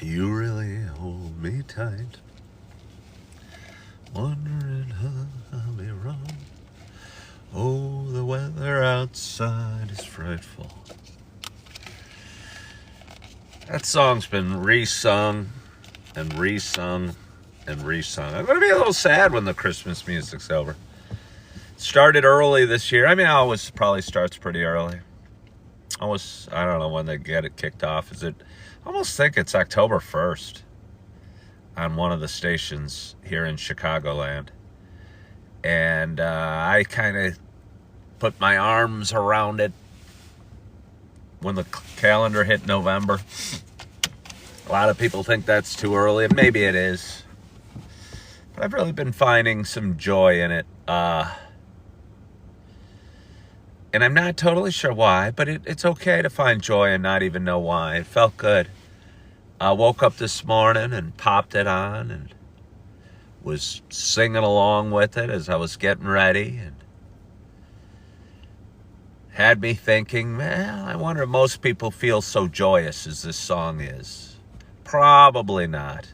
You really hold me tight, wondering how I'll be wrong. Oh, the weather outside is frightful. That song's been re-sung and re-sung and re-sung. I'm going to be a little sad when the Christmas music's over. It started early this year. I mean, it always probably starts pretty early. I don't know when they get it kicked off. I almost think it's October 1st on one of the stations here in Chicagoland. And I kind of put my arms around it when the calendar hit November. A lot of people think that's too early, and maybe it is. But I've really been finding some joy in it. And I'm not totally sure why, but it's okay to find joy and not even know why. It felt good. I woke up this morning and popped it on and was singing along with it as I was getting ready, and had me thinking, well, I wonder if most people feel so joyous as this song is. Probably not.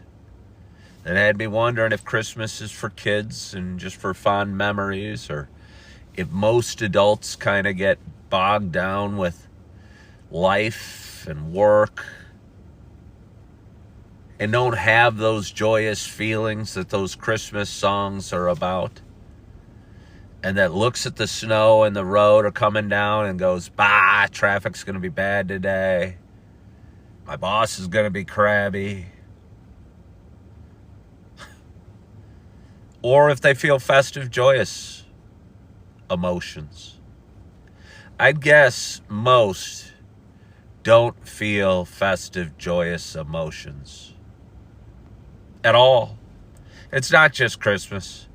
It had me wondering if Christmas is for kids and just for fond memories, or if most adults kind of get bogged down with life and work and don't have those joyous feelings that those Christmas songs are about, and that looks at the snow and the road are coming down and goes, bah, traffic's going to be bad today. My boss is going to be crabby. Or if they feel festive, joyous emotions. I'd guess most don't feel festive, joyous emotions at all. It's not just Christmas.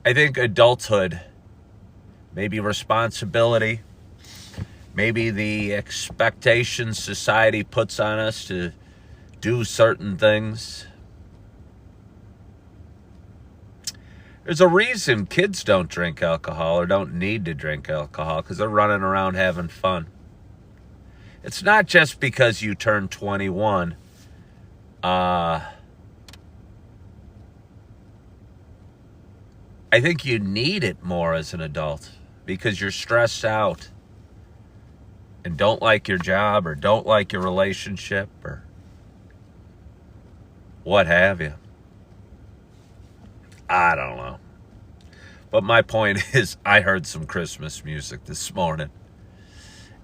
I think adulthood, maybe responsibility, maybe the expectations society puts on us to do certain things. There's a reason kids don't drink alcohol or don't need to drink alcohol, because they're running around having fun. It's not just because you turn 21. I think you need it more as an adult because you're stressed out and don't like your job or don't like your relationship or what have you. I don't know. But my point is, I heard some Christmas music this morning,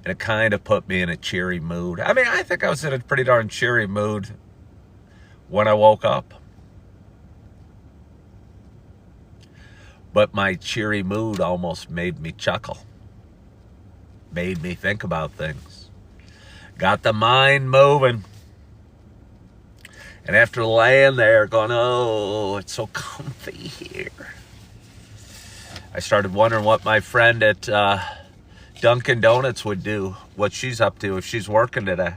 and it kind of put me in a cheery mood. I mean, I think I was in a pretty darn cheery mood when I woke up. But my cheery mood almost made me chuckle. Made me think about things. Got the mind moving. And after laying there going, oh, it's so comfy here, I started wondering what my friend at Dunkin' Donuts would do, what she's up to if she's working today.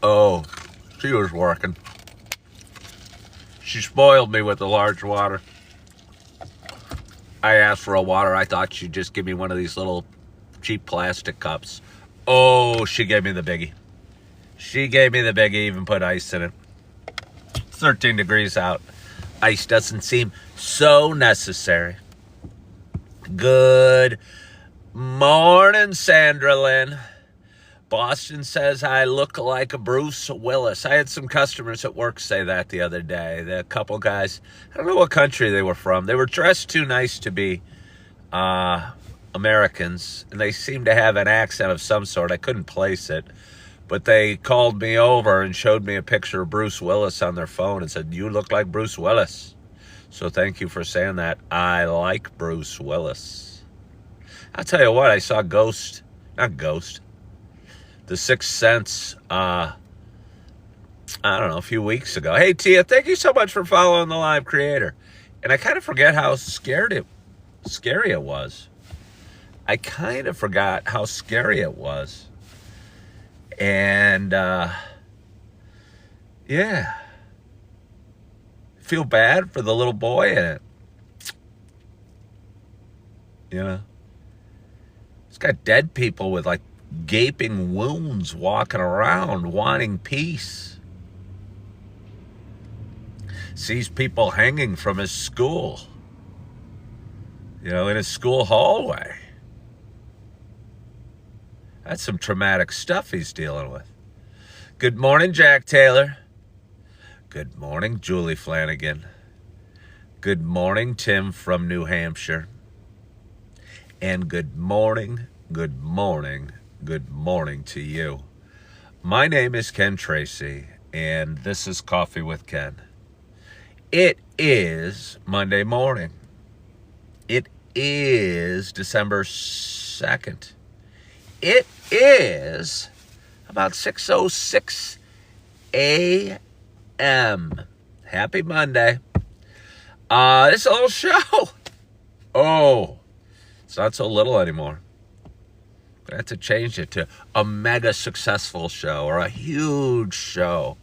Oh, she was working. She spoiled me with the large water. I asked for a water. I thought she'd just give me one of these little cheap plastic cups. Oh, she gave me the biggie. She gave me the biggie, even put ice in it. 13 degrees out. Ice doesn't seem so necessary. Good morning, Sandra Lynn. Boston says I look like a Bruce Willis. I had some customers at work say that the other day. A couple guys, I don't know what country they were from. They were dressed too nice to be Americans, and they seemed to have an accent of some sort. I couldn't place it. But they called me over and showed me a picture of Bruce Willis on their phone and said, you look like Bruce Willis. So thank you for saying that. I like Bruce Willis. I'll tell you what, I saw The Sixth Sense, I don't know, a few weeks ago. Hey, Tia, thank you so much for following the live creator. And I kind of forget how scary it was. I kind of forgot how scary it was. And, yeah. Feel bad for the little boy in it. You know? It's got dead people with, like, gaping wounds walking around wanting peace. Sees people hanging from his school, in his school hallway. That's some traumatic stuff he's dealing with. Good morning, Jack Taylor. Good morning, Julie Flanagan. Good morning, Tim from New Hampshire. And good morning to you. My name is Ken Tracy, and this is Coffee with Ken. It is Monday morning. It is December 2nd. It is about 6:06 a.m. Happy Monday. This is a little show. Oh, it's not so little anymore. I have to change it to a mega successful show or a huge show.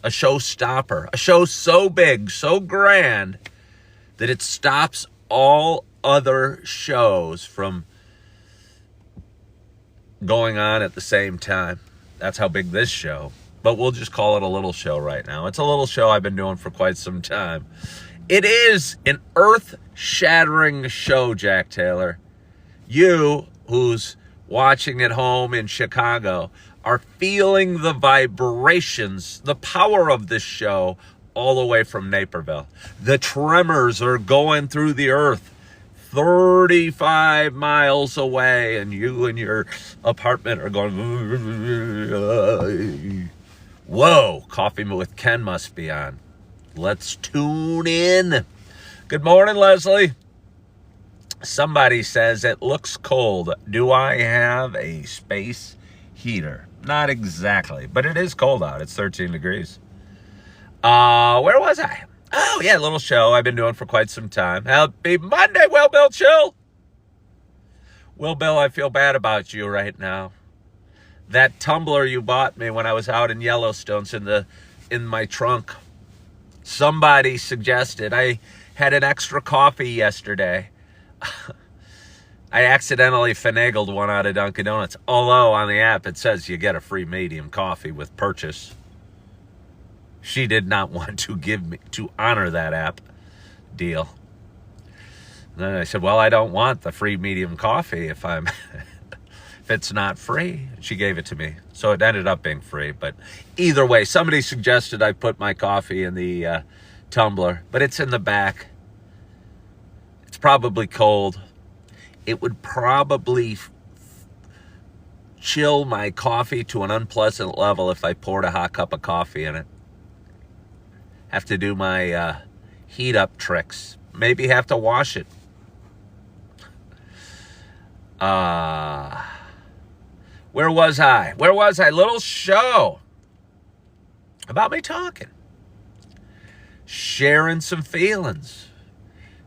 A showstopper. A show so big, so grand, that it stops all other shows from going on at the same time. That's how big this show. But we'll just call it a little show right now. It's a little show I've been doing for quite some time. It is an earth-shattering show, Jack Taylor. You, who's watching at home in Chicago, are feeling the vibrations, the power of this show all the way from Naperville. The tremors are going through the earth 35 miles away, and you and your apartment are going, whoa, Coffee with Ken must be on. Let's tune in. Good morning, Leslie. Somebody says it looks cold. Do I have a space heater? Not exactly, but it is cold out. It's 13 degrees. Where was I? Oh, yeah, a little show I've been doing for quite some time. Happy Monday, Will Bill Chill. Will Bill, I feel bad about you right now. That tumbler you bought me when I was out in Yellowstone's in my trunk. Somebody suggested, I had an extra coffee yesterday. I accidentally finagled one out of Dunkin' Donuts. Although on the app it says you get a free medium coffee with purchase. She did not want to honor that app deal. And then I said, well, I don't want the free medium coffee if it's not free. She gave it to me. So it ended up being free. But either way, somebody suggested I put my coffee in the tumbler, but it's in the back. It's probably cold. It would probably chill my coffee to an unpleasant level if I poured a hot cup of coffee in it. Have to do my heat up tricks. Maybe have to wash it. Where was I? Little show about me talking. Sharing some feelings.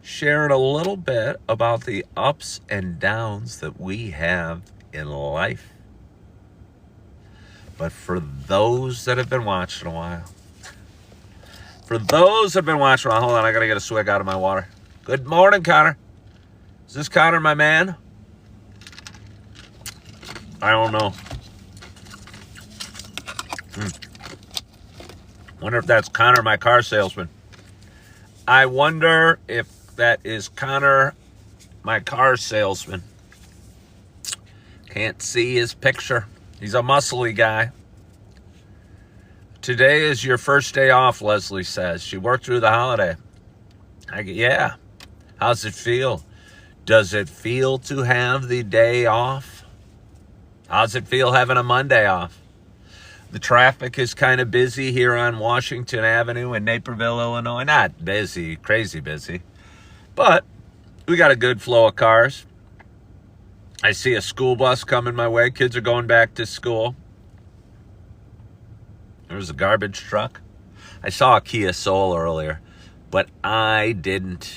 Sharing a little bit about the ups and downs that we have in life. But for those that have been watching a while, hold on, I gotta get a swig out of my water. Good morning, Connor. Is this Connor, my man? I don't know. Wonder if that's Connor, my car salesman. I wonder if that is Connor, my car salesman. Can't see his picture. He's a muscly guy. Today is your first day off, Leslie says. She worked through the holiday. Yeah. How's it feel? Does it feel to have the day off? How's it feel having a Monday off? The traffic is kind of busy here on Washington Avenue in Naperville, Illinois. Not busy, crazy busy. But we got a good flow of cars. I see a school bus coming my way. Kids are going back to school. There's a garbage truck. I saw a Kia Soul earlier, but I didn't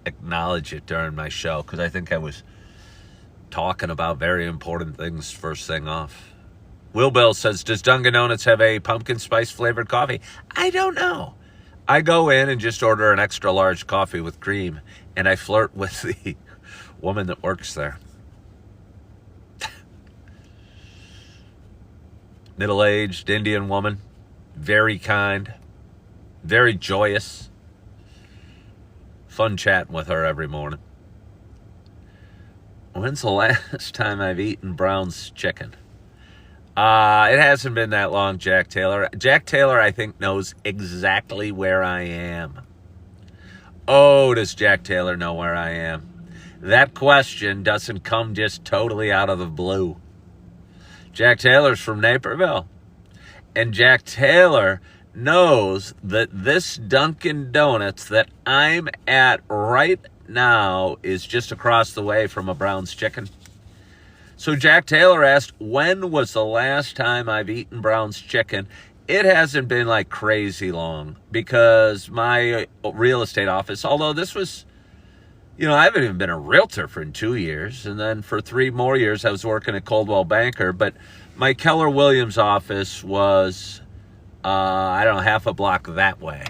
acknowledge it during my show because I think I was talking about very important things first thing off. Will Bill says, does Dunkin' Donuts have a pumpkin spice flavored coffee? I don't know. I go in and just order an extra large coffee with cream, and I flirt with the woman that works there. middle-aged Indian woman, very kind, very joyous. Fun chatting with her every morning. When's the last time I've eaten Brown's chicken? It hasn't been that long, Jack Taylor. Jack Taylor, I think, knows exactly where I am. Oh, does Jack Taylor know where I am? That question doesn't come just totally out of the blue. Jack Taylor's from Naperville. And Jack Taylor knows that this Dunkin' Donuts that I'm at right now is just across the way from a Brown's Chicken. So Jack Taylor asked, when was the last time I've eaten Brown's Chicken? It hasn't been like crazy long because my real estate office, although this was, I haven't even been a realtor for 2 years. And then for 3 more years, I was working at Coldwell Banker. But my Keller Williams office was, half a block that way.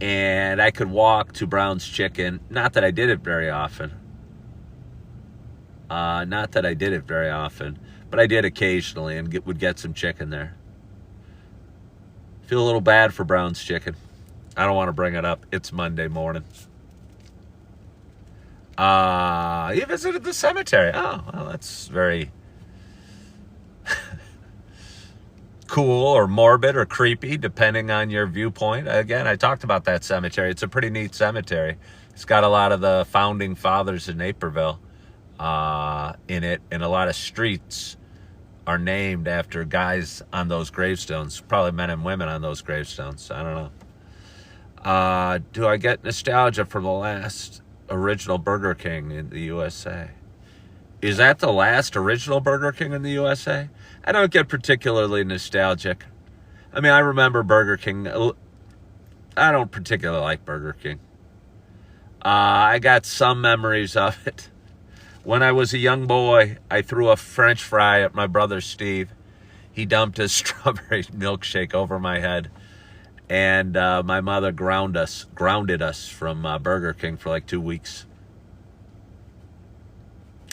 And I could walk to Brown's Chicken. Not that I did it very often. But I did occasionally and would get some chicken there. Feel a little bad for Brown's Chicken. I don't want to bring it up. It's Monday morning. You visited the cemetery. Oh, well, that's very cool or morbid or creepy, depending on your viewpoint. Again, I talked about that cemetery. It's a pretty neat cemetery. It's got a lot of the founding fathers in Naperville in it, and a lot of streets are named after guys on those gravestones, probably men and women on those gravestones. I don't know. Do I get nostalgia for the last original Burger King in the USA? Is that the last original Burger King in the USA? I don't get particularly nostalgic. I mean, I remember Burger King. I don't particularly like Burger King. I got some memories of it. When I was a young boy, I threw a French fry at my brother Steve. He dumped a strawberry milkshake over my head. And my mother grounded us from Burger King for like 2 weeks.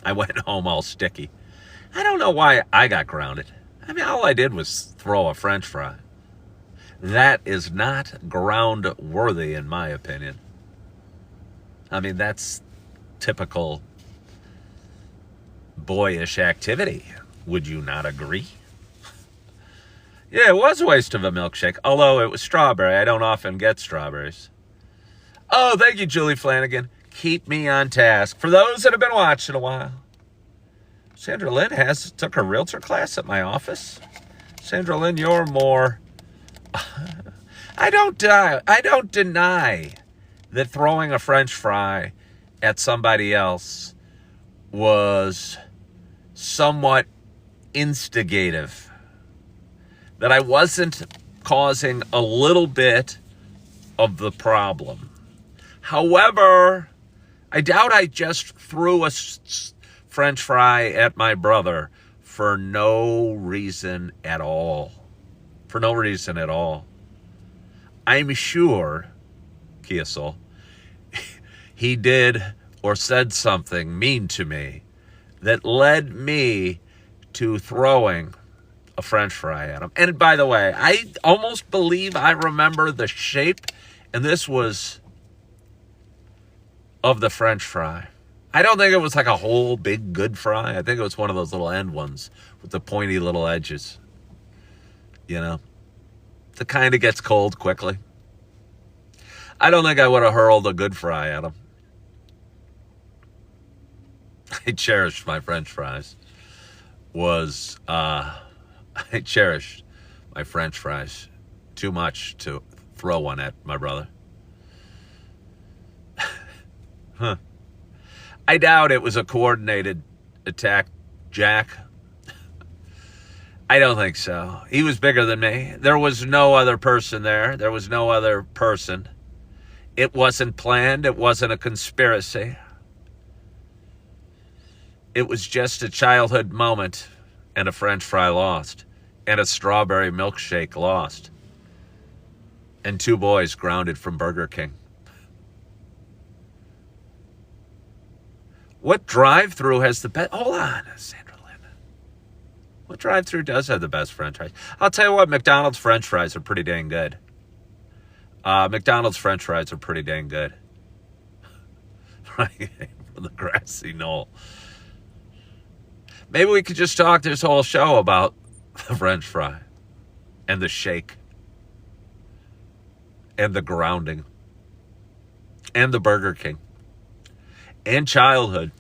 I went home all sticky. I don't know why I got grounded. I mean, all I did was throw a French fry. That is not ground worthy, in my opinion. I mean, that's typical boyish activity. Would you not agree? Yeah, it was a waste of a milkshake, although it was strawberry. I don't often get strawberries. Oh, thank you, Julie Flanagan. Keep me on task. For those that have been watching a while, Sandra Lynn took a realtor class at my office. Sandra Lynn, you're more... I don't deny that throwing a French fry at somebody else was somewhat instigative. That I wasn't causing a little bit of the problem. However, I doubt I just threw a French fry at my brother for no reason at all. For no reason at all. I'm sure, Kiesel, he did or said something mean to me that led me to throwing a French fry at him. And by the way, I almost believe I remember the shape, and this was of the French fry. I don't think it was like a whole big good fry. I think it was one of those little end ones with the pointy little edges. You know, the kind that gets cold quickly. I don't think I would have hurled a good fry at him. I cherished my French fries. I cherished my French fries too much to throw one at my brother. Huh. I doubt it was a coordinated attack, Jack. I don't think so. He was bigger than me. There was no other person there. There was no other person. It wasn't planned. It wasn't a conspiracy. It was just a childhood moment, and a French fry lost, and a strawberry milkshake lost, and 2 boys grounded from Burger King. What drive-through has the best? Hold on, Sandra Lynn. What drive-thru does have the best French fries? I'll tell you what, McDonald's French fries are pretty dang good. McDonald's French fries are pretty dang good. Right, from the grassy knoll. Maybe we could just talk this whole show about the French fry and the shake and the grounding and the Burger King and childhood.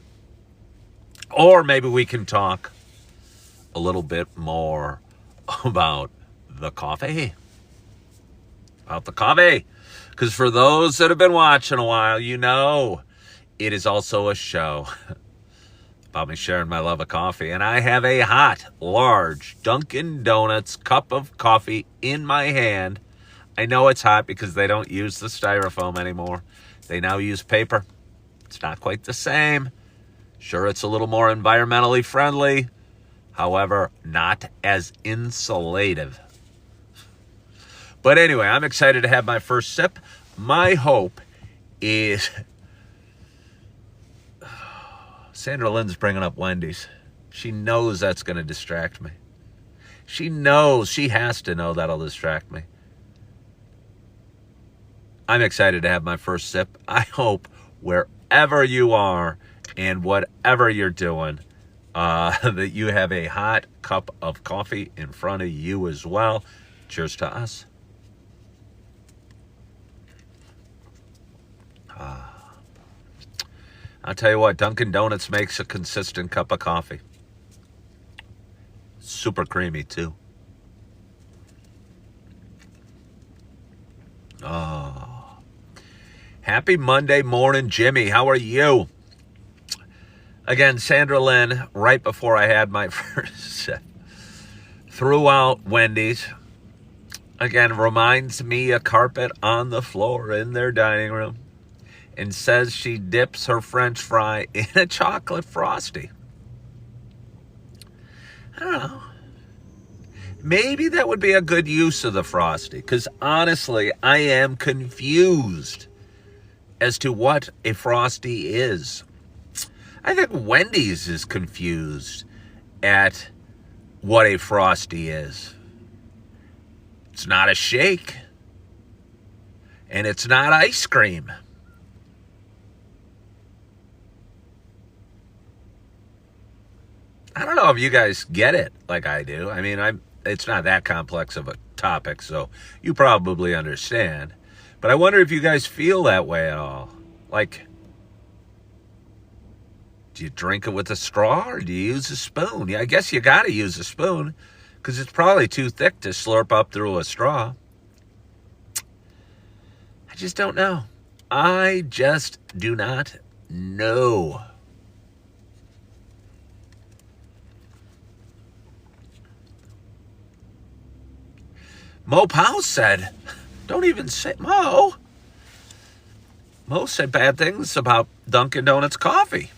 Or maybe we can talk a little bit more about the coffee. About the coffee. Because for those that have been watching a while, you know it is also a show about me sharing my love of coffee. And I have a hot, large Dunkin' Donuts cup of coffee in my hand. I know it's hot because they don't use the styrofoam anymore. They now use paper. It's not quite the same. Sure, it's a little more environmentally friendly. However, not as insulative. But anyway, I'm excited to have my first sip. My hope is... Sandra Lynn's bringing up Wendy's. She knows that's going to distract me. She knows, she has to know that'll distract me. I'm excited to have my first sip. I hope wherever you are and whatever you're doing, that you have a hot cup of coffee in front of you as well. Cheers to us. I'll tell you what, Dunkin' Donuts makes a consistent cup of coffee. Super creamy, too. Oh. Happy Monday morning, Jimmy. How are you? Again, Sandra Lynn, right before I had my first sip, threw out Wendy's. Again, reminds me a carpet on the floor in their dining room. And says she dips her French fry in a chocolate Frosty. I don't know. Maybe that would be a good use of the Frosty. Because honestly, I am confused as to what a Frosty is. I think Wendy's is confused at what a Frosty is. It's not a shake. And it's not ice cream. I don't know if you guys get it like I do. I mean, it's not that complex of a topic, so you probably understand. But I wonder if you guys feel that way at all. Like, do you drink it with a straw or do you use a spoon? Yeah, I guess you got to use a spoon because it's probably too thick to slurp up through a straw. I just don't know. I just do not know. Mo Powell said, don't even say, Mo said bad things about Dunkin' Donuts coffee.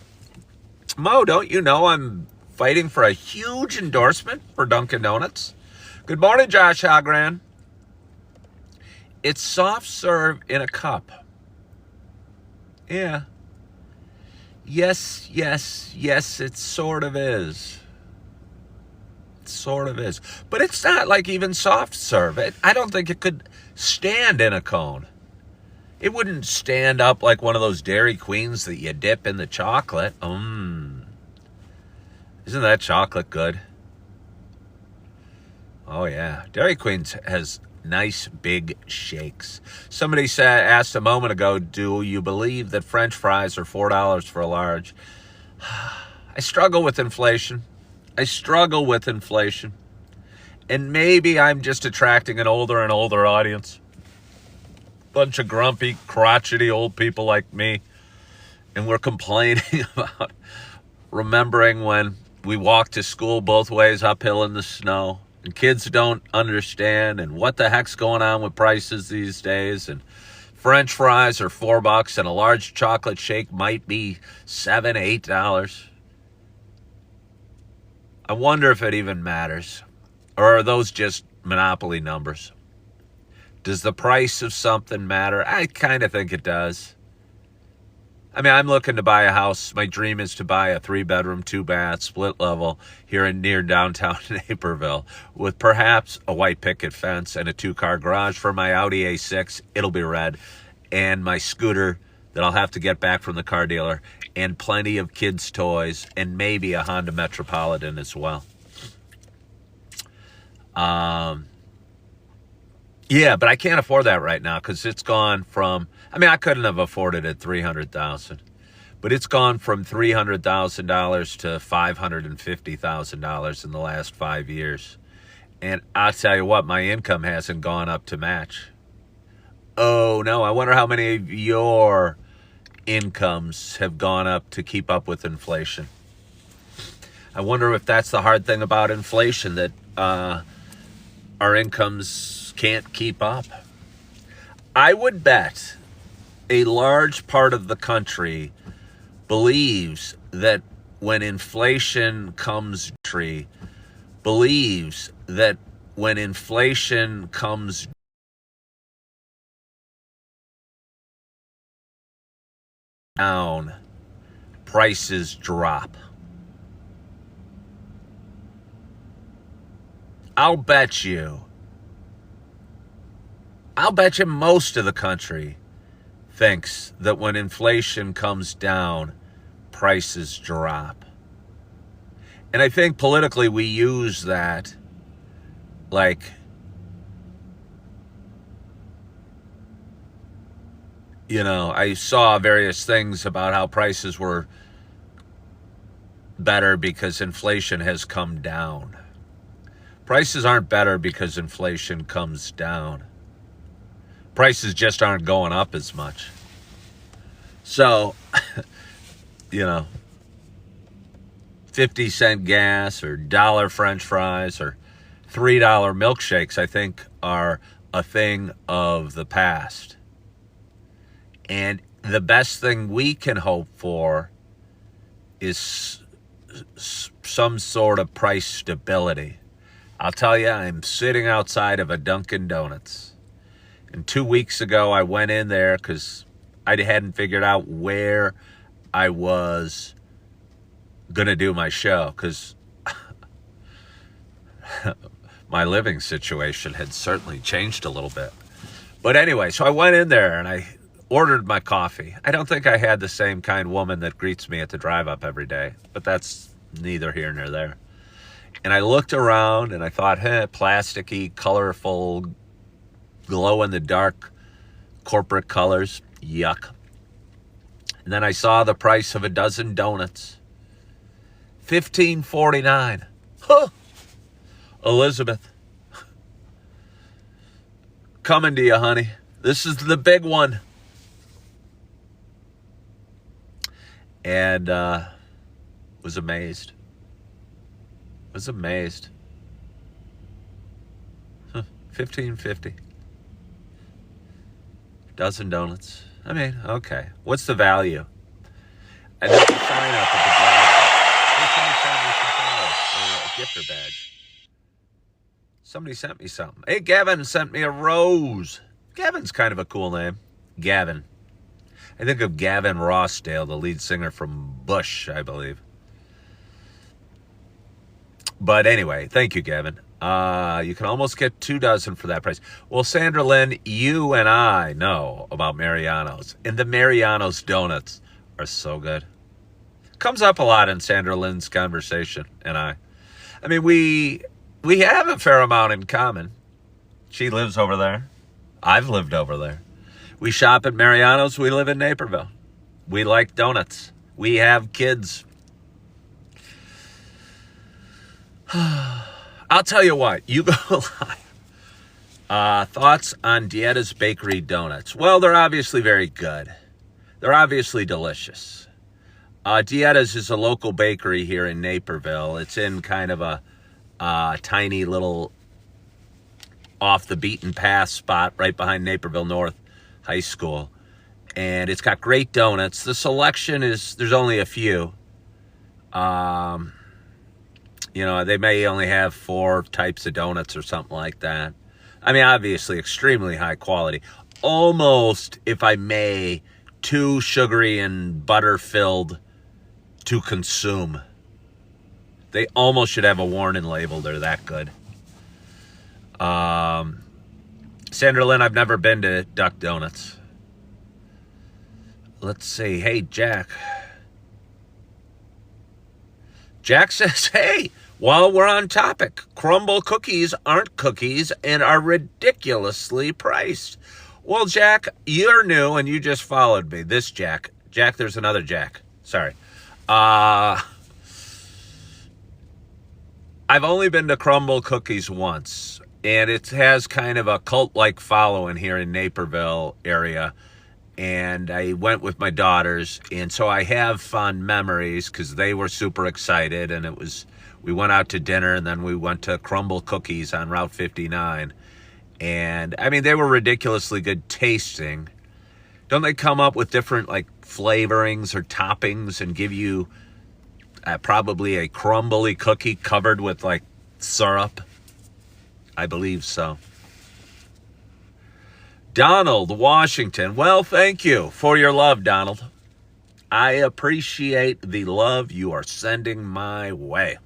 Mo, don't you know I'm fighting for a huge endorsement for Dunkin' Donuts? Good morning, Josh Hogran. It's soft serve in a cup. Yeah. Yes, it sort of is. Sort of is, but it's not like even soft serve. I don't think it could stand in a cone. It wouldn't stand up like one of those Dairy Queens that you dip in the chocolate. Isn't that chocolate good? Oh yeah, Dairy Queen has nice big shakes. Somebody asked a moment ago, do you believe that French fries are $4 for a large? I struggle with inflation. And maybe I'm just attracting an older and older audience. Bunch of grumpy, crotchety old people like me. And we're complaining about remembering when we walked to school both ways uphill in the snow. And kids don't understand and what the heck's going on with prices these days. And French fries are $4 and a large chocolate shake might be $7, $8. I wonder if it even matters. Or are those just monopoly numbers? Does the price of something matter? I kind of think it does. I mean, I'm looking to buy a house. My dream is to buy a 3-bedroom, 2-bath, split level here in near downtown Naperville with perhaps a white picket fence and a 2-car garage for my Audi A6. It'll be red. And my scooter that I'll have to get back from the car dealer, and plenty of kids' toys, and maybe a Honda Metropolitan as well. Yeah, but I can't afford that right now because it's gone from, I mean, I couldn't have afforded it $300,000, but it's gone from $300,000 to $550,000 in the last 5 years. And I'll tell you what, my income hasn't gone up to match. Oh no, I wonder how many of your incomes have gone up to keep up with inflation. I wonder if that's the hard thing about inflation, that our incomes can't keep up. I would bet a large part of the country believes that when inflation comes down, prices drop. I'll bet you most of the country thinks that when inflation comes down, prices drop. And I think politically we use that like, you know, I saw various things about how prices were better because inflation has come down. Prices aren't better because inflation comes down. Prices just aren't going up as much. So, you know, 50-cent gas or $1 French fries or $3 milkshakes, I think, are a thing of the past. And the best thing we can hope for is some sort of price stability. I'll tell you, I'm sitting outside of a Dunkin' Donuts. And 2 weeks ago, I went in there because I hadn't figured out where I was going to do my show, because my living situation had certainly changed a little bit. But anyway, so I went in there and I ordered my coffee. I don't think I had the same kind woman that greets me at the drive-up every day, but that's neither here nor there. And I looked around and I thought, plasticky, colorful, glow-in-the-dark corporate colors, yuck. And then I saw the price of a dozen donuts, $15.49. Huh. Elizabeth, coming to you, honey. This is the big one. And was amazed. $15.50. Dozen donuts. I mean, okay. What's the value? And there's a sign up at the drive. A gifter badge. Somebody sent me something. Hey, Gavin sent me a rose. Gavin's kind of a cool name. Gavin. I think of Gavin Rossdale, the lead singer from Bush, I believe. But anyway, thank you, Gavin. You can almost get 2 dozen for that price. Well, Sandra Lynn, you and I know about Mariano's. And the Mariano's donuts are so good. Comes up a lot in Sandra Lynn's conversation and I. I mean, we have a fair amount in common. She lives over there. I've lived over there. We shop at Mariano's. We live in Naperville. We like donuts. We have kids. I'll tell you what. You go live. Thoughts on Dietta's Bakery donuts? Well, they're obviously very good. They're obviously delicious. Dietta's is a local bakery here in Naperville. It's in kind of a tiny little off the beaten path spot right behind Naperville North High School. And it's got great donuts. The selection is, there's only a few. You know, they may only have 4 types of donuts or something like that. I mean, obviously extremely high quality. Almost, if I may, too sugary and butter-filled to consume. They almost should have a warning label. They're that good. Sandra Lynn, I've never been to Duck Donuts. Let's see. Hey, Jack. Jack says, hey, while we're on topic, crumble cookies aren't cookies and are ridiculously priced. Well, Jack, you're new and you just followed me. This Jack. Jack, there's another Jack. Sorry. I've only been to Crumble Cookies once, and it has kind of a cult-like following here in Naperville area. And I went with my daughters, and so I have fond memories because they were super excited, and we went out to dinner, and then we went to Crumble Cookies on Route 59. And, I mean, they were ridiculously good tasting. Don't they come up with different, like, flavorings or toppings and give you probably a crumbly cookie covered with, like, syrup? I believe so. Donald, Washington. Well, thank you for your love, Donald. I appreciate the love you are sending my way.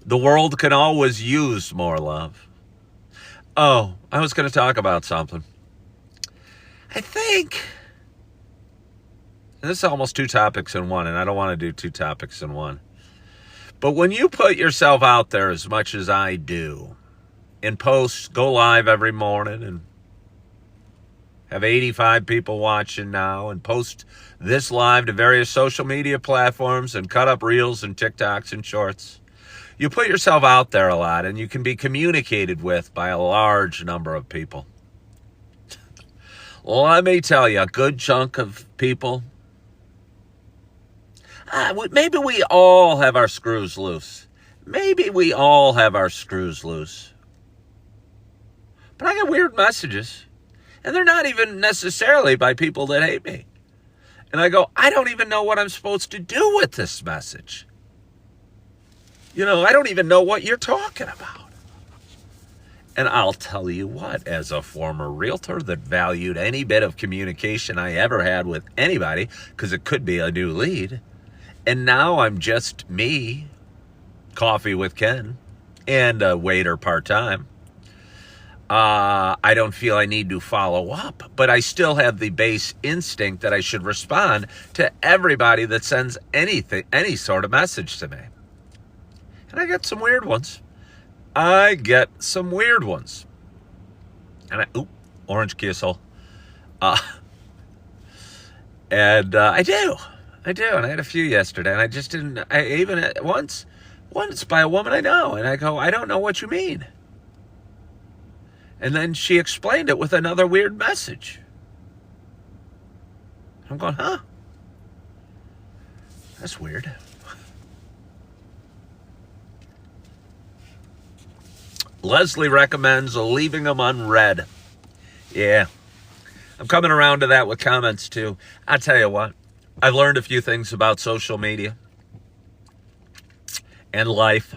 The world can always use more love. Oh, I was going to talk about something. I think this is almost two topics in one, and I don't want to do two topics in one. But when you put yourself out there as much as I do, and post, go live every morning, and have 85 people watching now, and post this live to various social media platforms, and cut up reels and TikToks and shorts, you put yourself out there a lot, and you can be communicated with by a large number of people. Well, let me tell you, a good chunk of people, maybe we all have our screws loose. Maybe we all have our screws loose. But I get weird messages, and they're not even necessarily by people that hate me. And I go, I don't even know what I'm supposed to do with this message. You know, I don't even know what you're talking about. And I'll tell you what, as a former realtor that valued any bit of communication I ever had with anybody, because it could be a new lead, and now I'm just me, coffee with Ken, and a waiter part-time. I don't feel I need to follow up, but I still have the base instinct that I should respond to everybody that sends anything, any sort of message to me. And I get some weird ones. And orange Kiesel. And I do. And I had a few yesterday, and I just didn't, once by a woman I know, and I go, I don't know what you mean. And then she explained it with another weird message. I'm going, huh? That's weird. Leslie recommends leaving them unread. Yeah. I'm coming around to that with comments too. I'll tell you what. I've learned a few things about social media and life.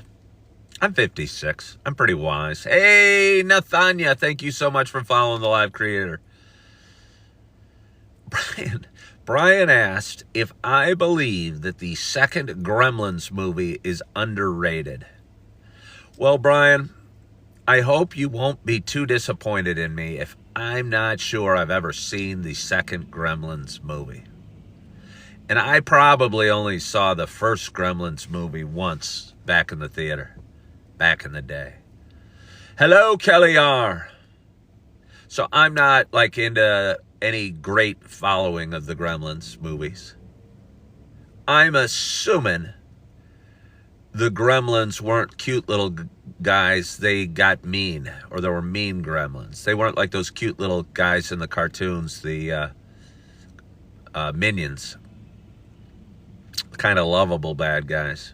I'm 56. I'm pretty wise. Hey, Nathania, thank you so much for following the live creator. Brian asked if I believe that the second Gremlins movie is underrated. Well, Brian, I hope you won't be too disappointed in me if I'm not sure I've ever seen the second Gremlins movie. And I probably only saw the first Gremlins movie once back in the theater, back in the day. Hello, Kelly R. So I'm not like into any great following of the Gremlins movies. I'm assuming the Gremlins weren't cute little guys. They got mean, or they were mean Gremlins. They weren't like those cute little guys in the cartoons, the Minions. Kind of lovable bad guys.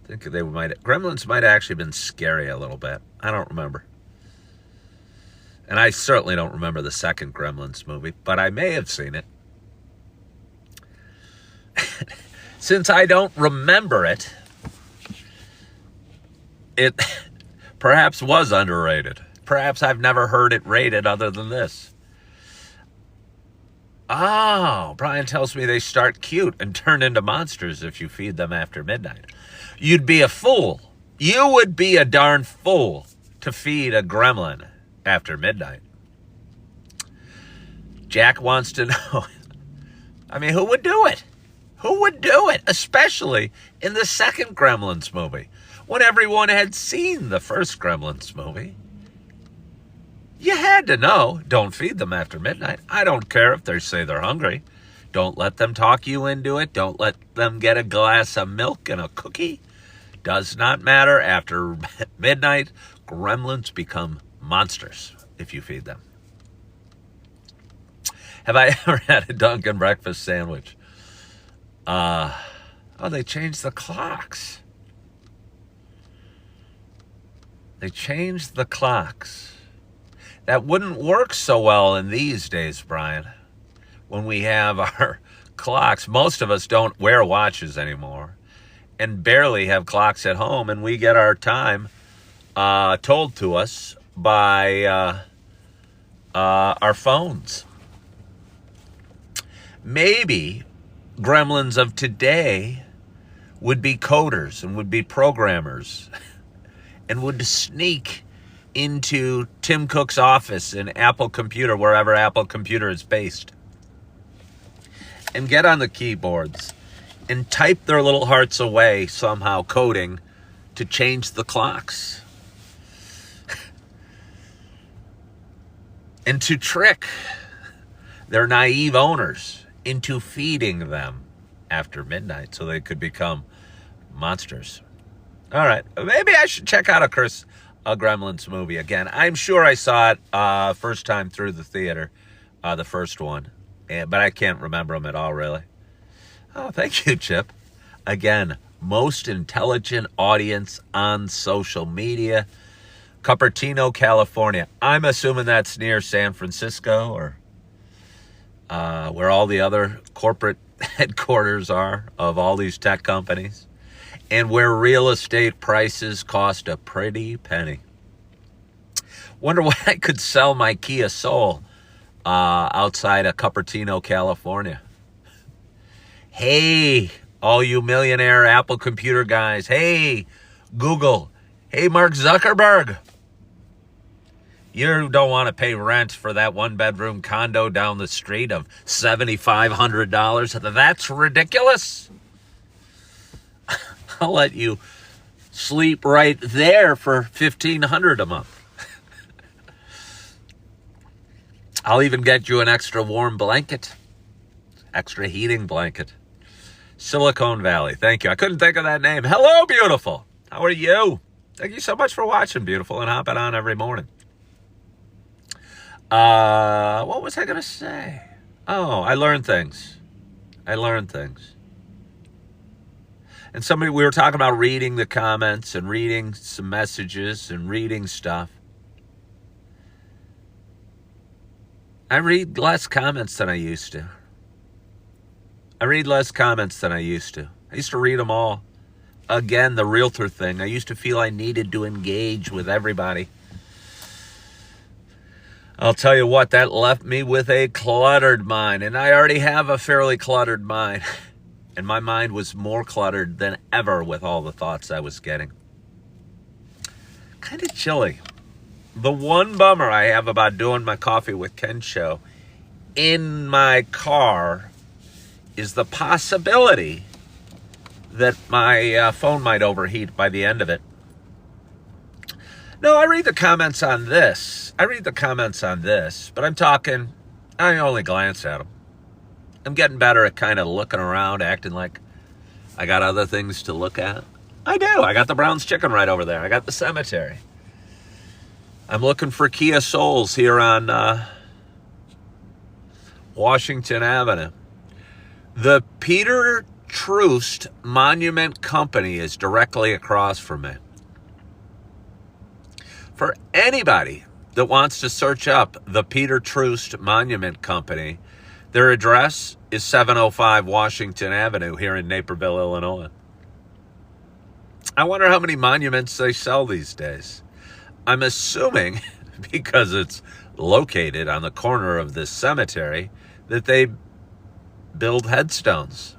I think Gremlins might have actually been scary a little bit. I don't remember. And I certainly don't remember the second Gremlins movie, but I may have seen it. Since I don't remember it, it perhaps was underrated. Perhaps I've never heard it rated other than this. Oh, Brian tells me they start cute and turn into monsters if you feed them after midnight. You'd be a fool. You would be a darn fool to feed a gremlin after midnight. Jack wants to know, I mean, who would do it? Who would do it? Especially in the second Gremlins movie, when everyone had seen the first Gremlins movie. You had to know, don't feed them after midnight. I don't care if they say they're hungry. Don't let them talk you into it. Don't let them get a glass of milk and a cookie. Does not matter. After midnight, gremlins become monsters if you feed them. Have I ever had a Dunkin' breakfast sandwich? They changed the clocks. They changed the clocks. That wouldn't work so well in these days, Brian. When we have our clocks, most of us don't wear watches anymore and barely have clocks at home, and we get our time told to us by our phones. Maybe gremlins of today would be coders and would be programmers and would sneak into Tim Cook's office in Apple Computer, wherever Apple Computer is based, and get on the keyboards and type their little hearts away, somehow coding to change the clocks. And to trick their naive owners into feeding them after midnight so they could become monsters. All right, maybe I should check out a Gremlins movie again. I'm sure I saw it first time through the theater, the first one, but I can't remember them at all, really. Oh, thank you, Chip. Again, most intelligent audience on social media. Cupertino, California. I'm assuming that's near San Francisco, or where all the other corporate headquarters are of all these tech companies, and where real estate prices cost a pretty penny. Wonder what I could sell my Kia Soul outside of Cupertino, California. Hey, all you millionaire Apple Computer guys. Hey, Google. Hey, Mark Zuckerberg. You don't want to pay rent for that one-bedroom condo down the street of $7,500. That's ridiculous. I'll let you sleep right there for $1,500 a month. I'll even get you an extra warm blanket, extra heating blanket. Silicon Valley, thank you. I couldn't think of that name. Hello, beautiful. How are you? Thank you so much for watching, beautiful, and hopping on every morning. What was I going to say? Oh, I learned things. And we were talking about reading the comments and reading some messages and reading stuff. I read less comments than I used to. I used to read them all. Again, the realtor thing. I used to feel I needed to engage with everybody. I'll tell you what, that left me with a cluttered mind. And I already have a fairly cluttered mind. And my mind was more cluttered than ever with all the thoughts I was getting. Kind of chilly. The one bummer I have about doing my Coffee with Ken show in my car is the possibility that my phone might overheat by the end of it. No, I read the comments on this, but I only glance at them. I'm getting better at kind of looking around, acting like I got other things to look at. I do. I got the Brown's Chicken right over there. I got the cemetery. I'm looking for Kia Souls here on Washington Avenue. The Peter Troost Monument Company is directly across from me. For anybody that wants to search up the Peter Troost Monument Company, their address is 705 Washington Avenue here in Naperville, Illinois. I wonder how many monuments they sell these days. I'm assuming, because it's located on the corner of this cemetery, that they build headstones.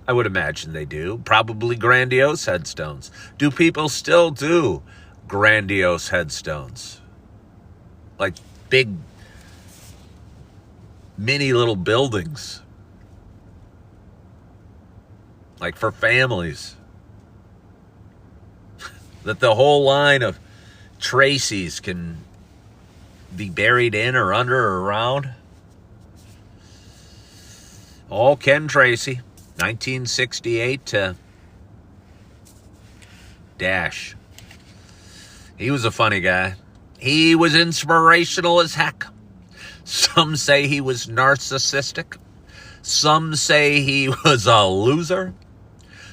I would imagine they do. Probably grandiose headstones. Do people still do grandiose headstones? Like big, mini little buildings. Like for families. That the whole line of Tracy's can be buried in or under or around. Oh, Ken Tracy, 1968 to dash. He was a funny guy. He was inspirational as heck. Some say he was narcissistic. Some say he was a loser.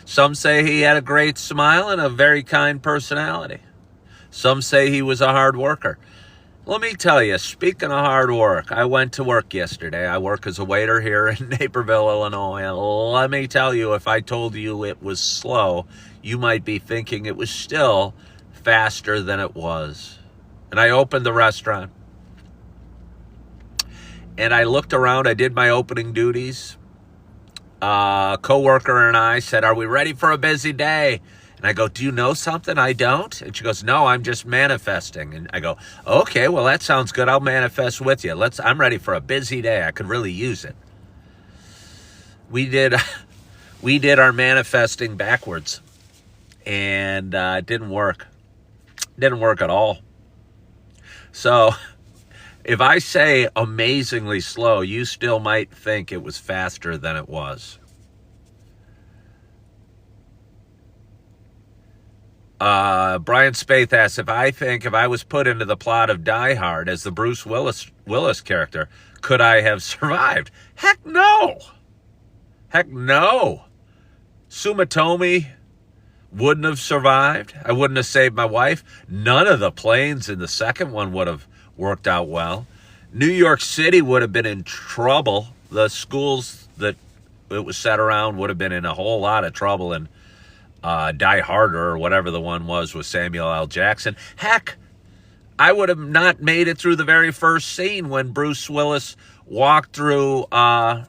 Some say he had a great smile and a very kind personality. Some say he was a hard worker. Let me tell you, speaking of hard work, I went to work yesterday. I work as a waiter here in Naperville, Illinois. Let me tell you, if I told you it was slow, you might be thinking it was still faster than it was. And I opened the restaurant. And I looked around. I did my opening duties. Coworker and I said, "Are we ready for a busy day?" And I go, "Do you know something I don't?" And she goes, "No, I'm just manifesting." And I go, "Okay, well, that sounds good. I'll manifest with you. I'm ready for a busy day. I could really use it." We did our manifesting backwards, and it didn't work. It didn't work at all. So if I say amazingly slow, you still might think it was faster than it was. Brian Spaeth asks, if I was put into the plot of Die Hard as the Bruce Willis character, could I have survived? Heck no. Heck no. Sumitomi wouldn't have survived. I wouldn't have saved my wife. None of the planes in the second one would have worked out well. New York City would have been in trouble. The schools that it was set around would have been in a whole lot of trouble. And Die Harder, or whatever the one was with Samuel L. Jackson. Heck, I would have not made it through the very first scene when Bruce Willis walked through a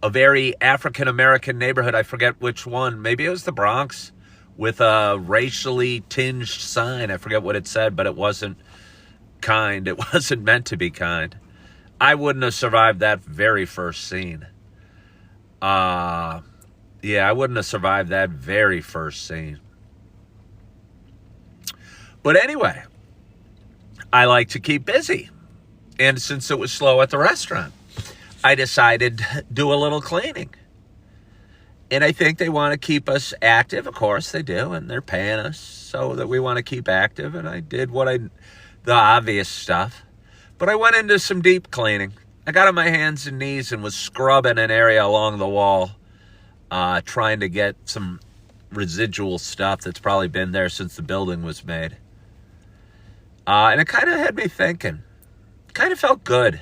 very African-American neighborhood. I forget which one. Maybe it was the Bronx, with a racially tinged sign. I forget what it said, but it wasn't kind. It wasn't meant to be kind. I wouldn't have survived that very first scene. Yeah, I wouldn't have survived that very first scene. But anyway, I like to keep busy. And since it was slow at the restaurant, I decided to do a little cleaning. And I think they want to keep us active. Of course they do. And they're paying us so that we want to keep active. And I did the obvious stuff. But I went into some deep cleaning. I got on my hands and knees and was scrubbing an area along the wall, trying to get some residual stuff that's probably been there since the building was made. And it kind of had me thinking. Kind of felt good.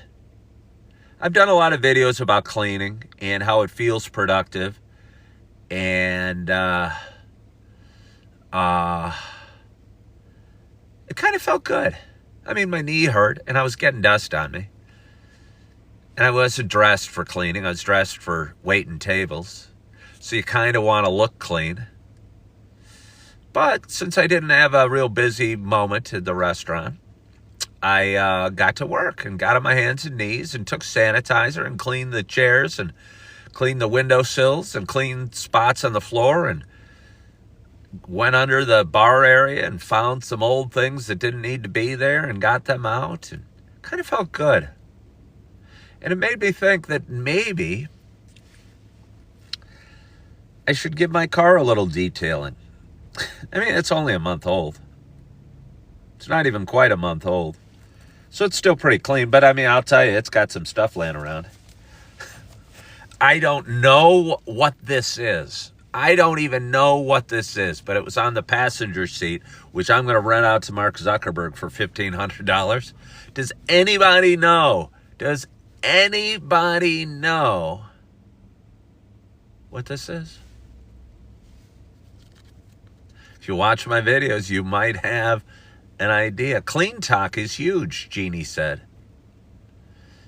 I've done a lot of videos about cleaning and how it feels productive. And it kind of felt good. I mean, my knee hurt and I was getting dust on me. And I wasn't dressed for cleaning. I was dressed for waiting tables. So you kind of want to look clean. But since I didn't have a real busy moment at the restaurant, I got to work and got on my hands and knees and took sanitizer and cleaned the chairs and cleaned the windowsills and cleaned spots on the floor and went under the bar area and found some old things that didn't need to be there and got them out, and kind of felt good. And it made me think that maybe I should give my car a little detailing. I mean, it's only a month old. It's not even quite a month old. So it's still pretty clean, but I mean, I'll tell you, it's got some stuff laying around. I don't know what this is. I don't even know what this is, but it was on the passenger seat, which I'm going to rent out to Mark Zuckerberg for $1,500. Does anybody know? Does anybody know what this is? If you watch my videos, you might have an idea. Clean talk is huge, Jeannie said.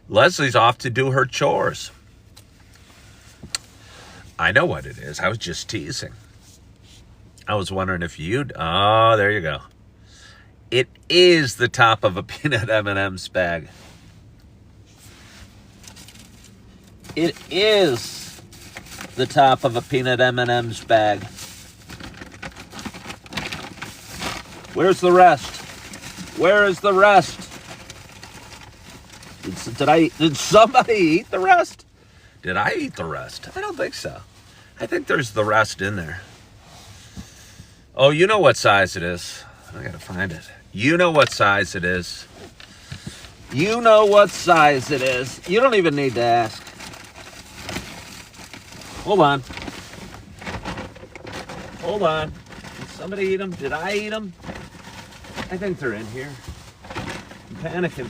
Leslie's off to do her chores. I know what it is. I was just teasing. I was wondering if you'd... Oh, there you go. It is the top of a peanut M&M's bag. It is the top of a peanut M&M's bag. Where's the rest? Where is the rest? Did somebody eat the rest? Did I eat the rest? I don't think so. I think there's the rest in there. Oh, you know what size it is. I gotta find it. You know what size it is. You know what size it is. You don't even need to ask. Hold on. Hold on. Did somebody eat them? Did I eat them? I think they're in here. I'm panicking.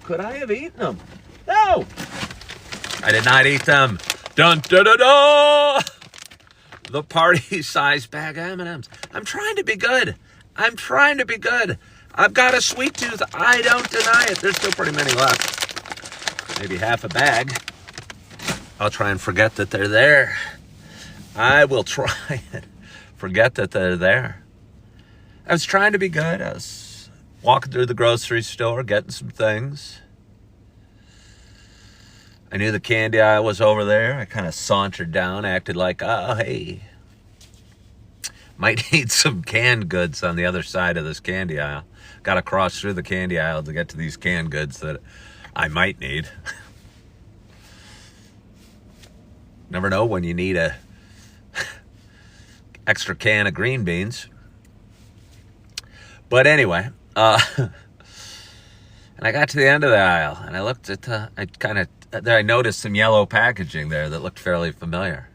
Could I have eaten them? No! I did not eat them. Dun da da da! The party-sized bag of M&M's. I'm trying to be good. I'm trying to be good. I've got a sweet tooth. I don't deny it. There's still pretty many left. Maybe half a bag. I'll try and forget that they're there. I will try and forget that they're there. I was trying to be good. I was walking through the grocery store, getting some things. I knew the candy aisle was over there. I kind of sauntered down, acted like, oh, hey. Might need some canned goods on the other side of this candy aisle. Got to cross through the candy aisle to get to these canned goods that I might need. Never know when you need a extra can of green beans. But anyway, and I got to the end of the aisle, and I looked at I noticed some yellow packaging there that looked fairly familiar.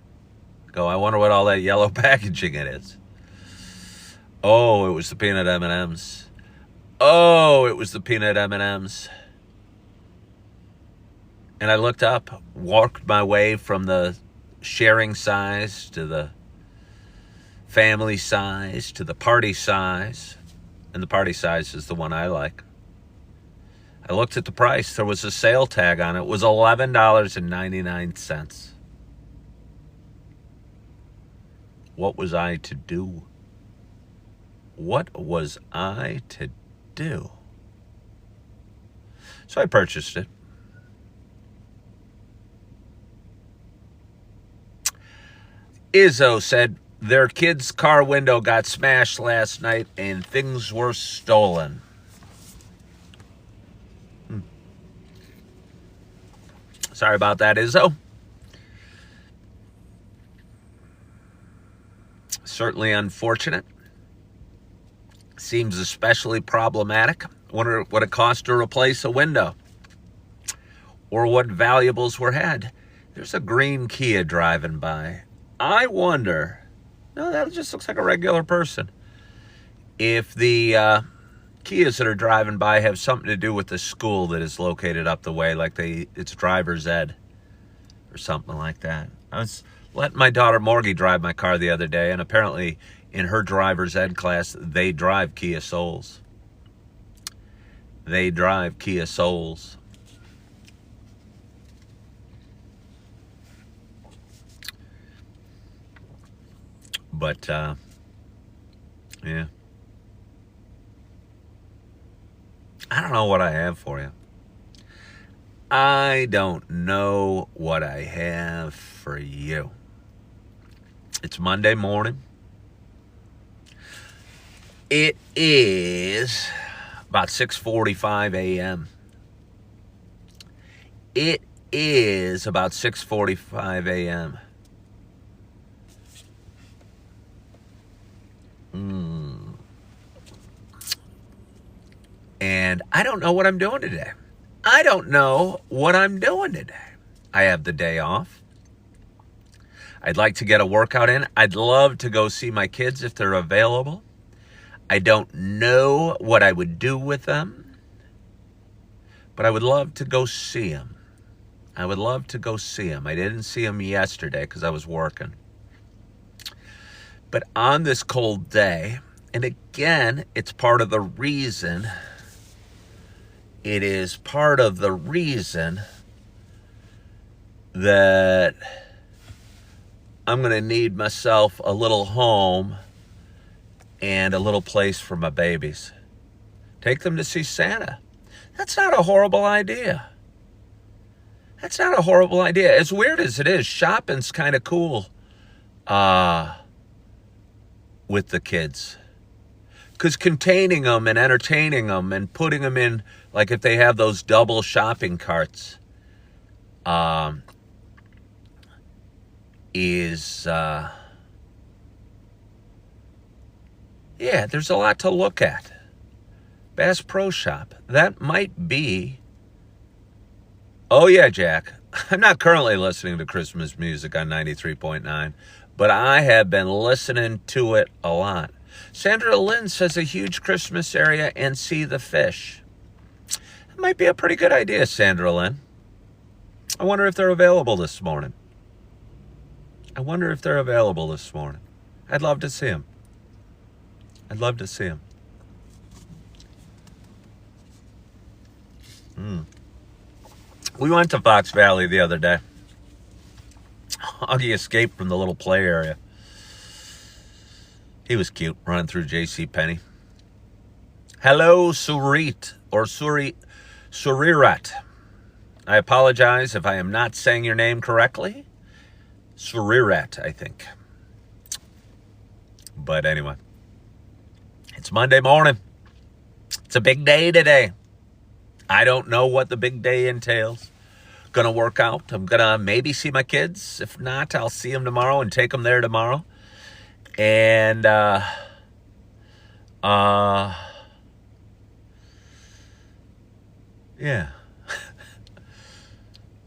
I wonder what all that yellow packaging it is. Oh, it was the peanut M&M's. Oh, it was the peanut M&M's. And I looked up, walked my way from the sharing size to the family size to the party size. And the party size is the one I like. I looked at the price. There was a sale tag on it. It was $11.99. What was I to do? What was I to do? So I purchased it. Izzo said their kid's car window got smashed last night and things were stolen. Sorry about that, Izzo. Certainly unfortunate. Seems especially problematic. Wonder what it cost to replace a window or what valuables were had. There's a green Kia driving by. I wonder, no, that just looks like a regular person. If the Kias that are driving by have something to do with the school that is located up the way, like it's driver's ed or something like that. I was letting my daughter Morgie drive my car the other day, and apparently in her driver's ed class, they drive Kia Souls. They drive Kia Souls. But, yeah. I don't know what I have for you. I don't know what I have for you. It's Monday morning. It is about 6:45 a.m. It is about 6:45 a.m. And I don't know what I'm doing today. I don't know what I'm doing today. I have the day off. I'd like to get a workout in. I'd love to go see my kids if they're available. I don't know what I would do with them, but I would love to go see them. I would love to go see them. I didn't see them yesterday because I was working. But on this cold day, And again, it's part of the reason. It is part of the reason that I'm going to need myself a little home and a little place for my babies. Take them to see Santa. That's not a horrible idea. That's not a horrible idea. As weird as it is, shopping's kind of cool with the kids. Because containing them and entertaining them and putting them in, like if they have those double shopping carts, there's a lot to look at. Bass Pro Shop. That might be... Oh yeah, Jack. I'm not currently listening to Christmas music on 93.9, but I have been listening to it a lot. Sandra Lynn says a huge Christmas area and see the fish. That might be a pretty good idea, Sandra Lynn. I wonder if they're available this morning. I'd love to see them. We went to Fox Valley the other day. Augie escaped from the little play area. He was cute, running through JCPenney. Hello, Surit, or Surirat. I apologize if I am not saying your name correctly. Surirat, I think. But anyway, it's Monday morning. It's a big day today. I don't know what the big day entails. Gonna work out. I'm gonna maybe see my kids. If not, I'll see them tomorrow and take them there tomorrow. And yeah.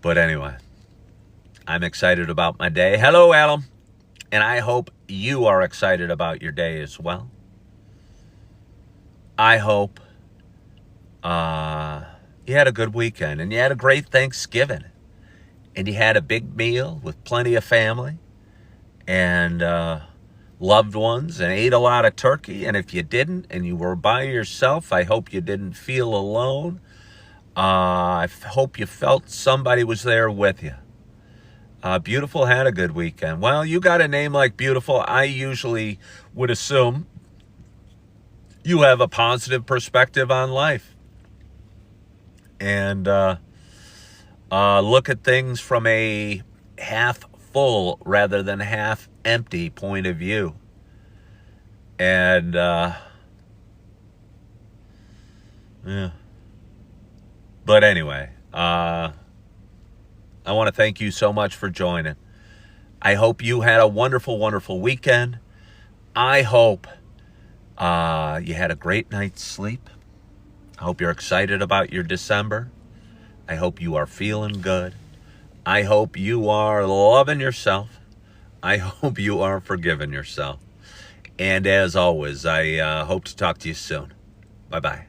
But anyway, I'm excited about my day. Hello, Adam. And I hope you are excited about your day as well. I hope you had a good weekend and you had a great Thanksgiving. And you had a big meal with plenty of family and loved ones and ate a lot of turkey. And if you didn't and you were by yourself, I hope you didn't feel alone. I hope you felt somebody was there with you. Beautiful had a good weekend. Well, you got a name like Beautiful. I usually would assume you have a positive perspective on life. And look at things from a half full rather than half empty point of view. And yeah. But anyway, I want to thank you so much for joining. I hope you had a wonderful, wonderful weekend. I hope you had a great night's sleep. I hope you're excited about your December. I hope you are feeling good. I hope you are loving yourself. I hope you are forgiving yourself. And as always, I hope to talk to you soon. Bye-bye.